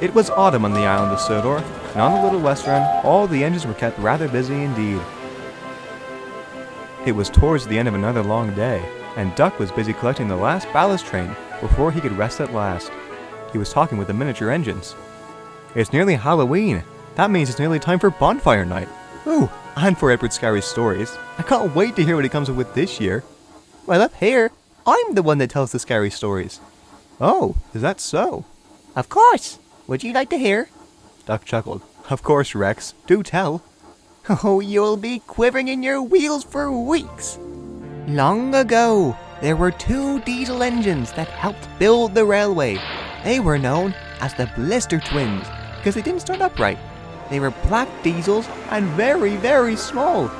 It was autumn on the island of Sodor, and on the Little Western, all the engines were kept rather busy indeed. It was towards the end of another long day, and Duck was busy collecting the last ballast train before he could rest at last. He was talking with the miniature engines. It's nearly Halloween. That means it's nearly time for bonfire night. Ooh, and for Edward Scary's stories. I can't wait to hear what he comes up with this year. Well, up here, I'm the one that tells the scary stories. Oh, is that so? Of course. Would you like to hear? Duck chuckled. Of course, Rex. Do tell. Oh, you'll be quivering in your wheels for weeks. Long ago, there were two diesel engines that helped build the railway. They were known as the Blister twins because they didn't start up right. They were black diesels and very, very small.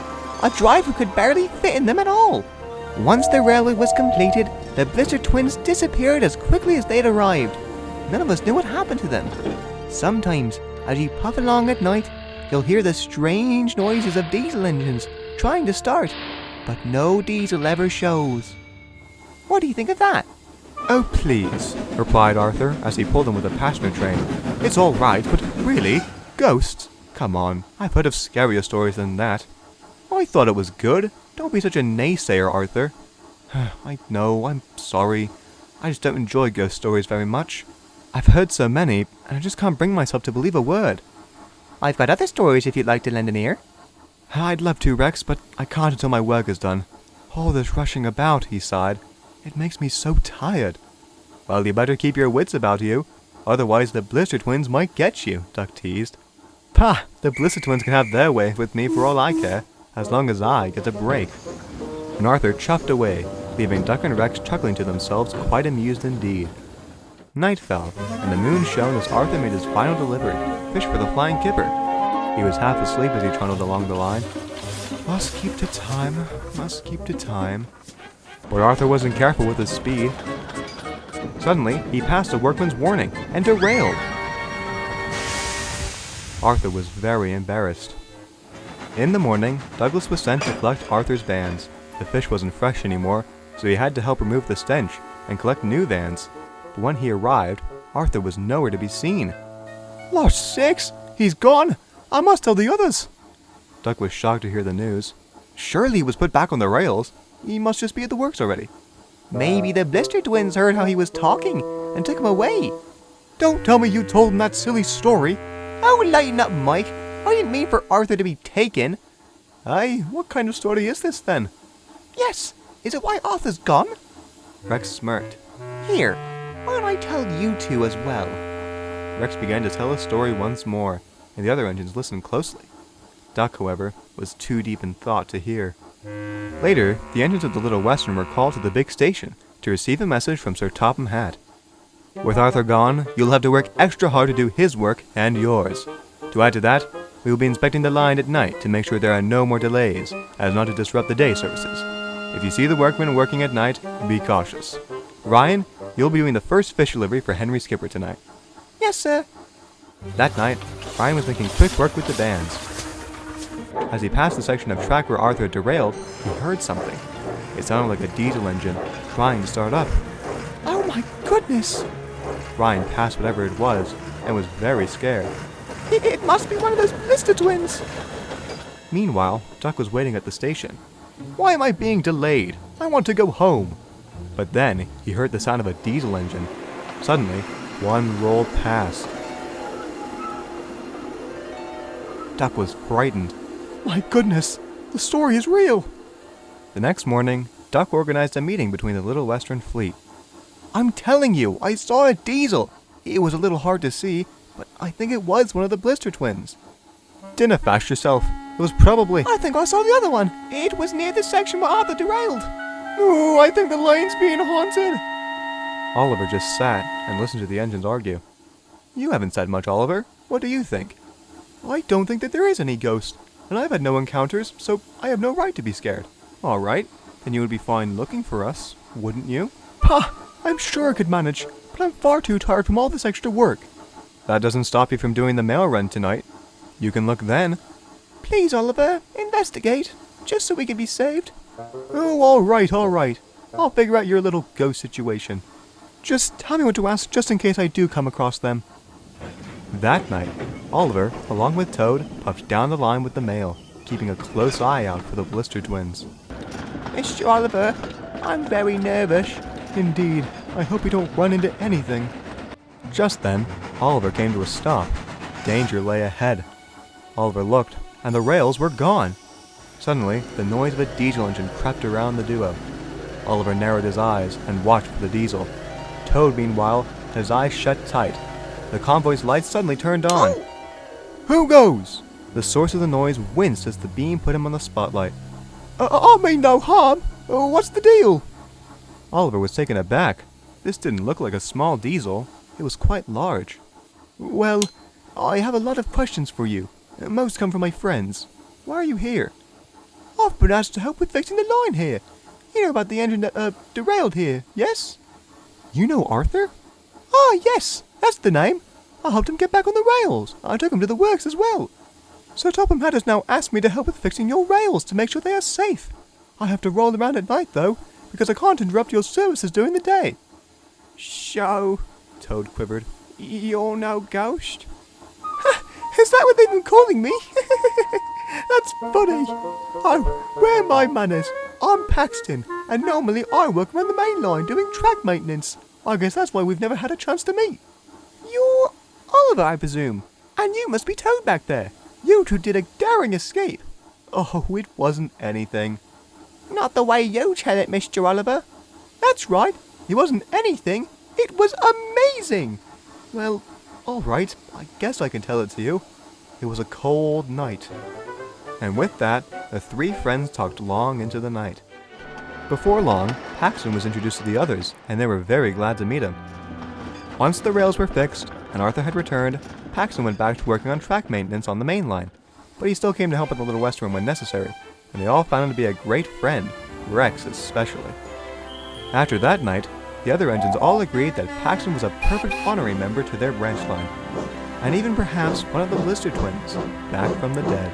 A driver could barely fit in them at all. Once the railway was completed, the Blister twins disappeared as quickly as they'd arrived. None of us knew what happened to them. Sometimes, as you puff along at night, you'll hear the strange noises of diesel engines trying to start, but no diesel ever shows. What do you think of that? Oh, please, replied Arthur as he pulled them with a passenger train. It's all right, but really, ghosts? Come on, I've heard of scarier stories than that. I thought it was good. Don't be such a naysayer, Arthur. I know, I'm sorry. I just don't enjoy ghost stories very much. I've heard so many, and I just can't bring myself to believe a word. I've got other stories if you'd like to lend an ear. I'd love to, Rex, but I can't until my work is done. All this rushing about, he sighed. It makes me so tired. Well, you better keep your wits about you. Otherwise the Blister twins might get you, Duck teased. Pah! The Blister twins can have their way with me for all I care, as long as I get a break. And Arthur chuffed away, leaving Duck and Rex chuckling to themselves, quite amused indeed. Night fell, and the moon shone as Arthur made his final delivery, fish for the flying kipper. He was half asleep as he trundled along the line. Must keep to time, must keep to time. But Arthur wasn't careful with his speed. Suddenly, he passed a workman's warning and derailed. Arthur was very embarrassed. In the morning, Douglas was sent to collect Arthur's vans. The fish wasn't fresh anymore, so he had to help remove the stench and collect new vans. But when he arrived, Arthur was nowhere to be seen. Lost sakes! He's gone! I must tell the others! Duck was shocked to hear the news. Surely he was put back on the rails. He must just be at the works already. Maybe the Blister twins heard how he was talking and took him away. Don't tell me you told him that silly story. Oh, lighten up, Mike. I didn't mean for Arthur to be taken. Aye, what kind of story is this then? Yes, is it why Arthur's gone? Rex smirked. Here, why don't I tell you two as well? Rex began to tell his story once more, and the other engines listened closely. Duck, however, was too deep in thought to hear. Later, the engines of the Little Western were called to the big station to receive a message from Sir Topham Hatt. With Arthur gone, you'll have to work extra hard to do his work and yours. To add to that, we will be inspecting the line at night to make sure there are no more delays, as not to disrupt the day services. If you see the workmen working at night, be cautious. Ryan, you'll be doing the first fish delivery for Henry Skipper tonight. Yes, sir. That night, Ryan was making quick work with the bands. As he passed the section of track where Arthur had derailed, he heard something. It sounded like a diesel engine trying to start up. Oh my goodness! Ryan passed whatever it was and was very scared. It must be one of those Blister twins! Meanwhile, Duck was waiting at the station. Why am I being delayed? I want to go home. But then, he heard the sound of a diesel engine. Suddenly, one rolled past. Duck was frightened. My goodness, the story is real! The next morning, Duck organized a meeting between the Little Western fleet. I'm telling you, I saw a diesel. It was a little hard to see, but I think it was one of the Blister twins. Dinna fash yourself. It was probably... I think I saw the other one. It was near the section where Arthur derailed. Oh, I think the line's being haunted. Oliver just sat and listened to the engines argue. You haven't said much, Oliver. What do you think? I don't think that there is any ghost, and I've had no encounters, so I have no right to be scared. All right, then you would be fine looking for us, wouldn't you? Pah! I'm sure I could manage, but I'm far too tired from all this extra work. That doesn't stop you from doing the mail run tonight. You can look then. Please, Oliver, investigate, just so we can be saved. Oh, all right. I'll figure out your little ghost situation. Just tell me what to ask, just in case I do come across them. That night, Oliver, along with Toad, puffed down the line with the mail, keeping a close eye out for the Blister twins. Mr. Oliver, I'm very nervous. Indeed, I hope we don't run into anything. Just then, Oliver came to a stop. Danger lay ahead. Oliver looked, and the rails were gone. Suddenly, the noise of a diesel engine crept around the duo. Oliver narrowed his eyes and watched for the diesel. Toad, meanwhile, had his eyes shut tight. The convoy's lights suddenly turned on. Oh! Who goes? The source of the noise winced as the beam put him on the spotlight. I mean no harm. What's the deal? Oliver was taken aback. This didn't look like a small diesel. It was quite large. Well, I have a lot of questions for you. Most come from my friends. Why are you here? I've been asked to help with fixing the line here. You know about the engine that, derailed here, yes? You know Arthur? Ah, yes, that's the name. I helped him get back on the rails. I took him to the works as well. Sir Topham Hatt has now asked me to help with fixing your rails to make sure they are safe. I have to roll around at night, though, because I can't interrupt your services during the day. So, Toad quivered. You're no ghost? Is that what they've been calling me? That's funny. Oh, where are my manners? I'm Paxton, and normally I work around the main line doing track maintenance. I guess that's why we've never had a chance to meet. You're Oliver, I presume, and you must be Toad back there. You two did a daring escape. Oh, it wasn't anything. Not the way you tell it, Mr. Oliver. That's right. It wasn't anything. It was amazing. Well, all right. I guess I can tell it to you. It was a cold night. And with that, the three friends talked long into the night. Before long, Paxton was introduced to the others, and they were very glad to meet him. Once the rails were fixed, and Arthur had returned, Paxton went back to working on track maintenance on the main line. But he still came to help at the Little West Room when necessary, and they all found him to be a great friend, Rex especially. After that night, the other engines all agreed that Paxton was a perfect honorary member to their branch line, and even perhaps one of the Blister twins, back from the dead.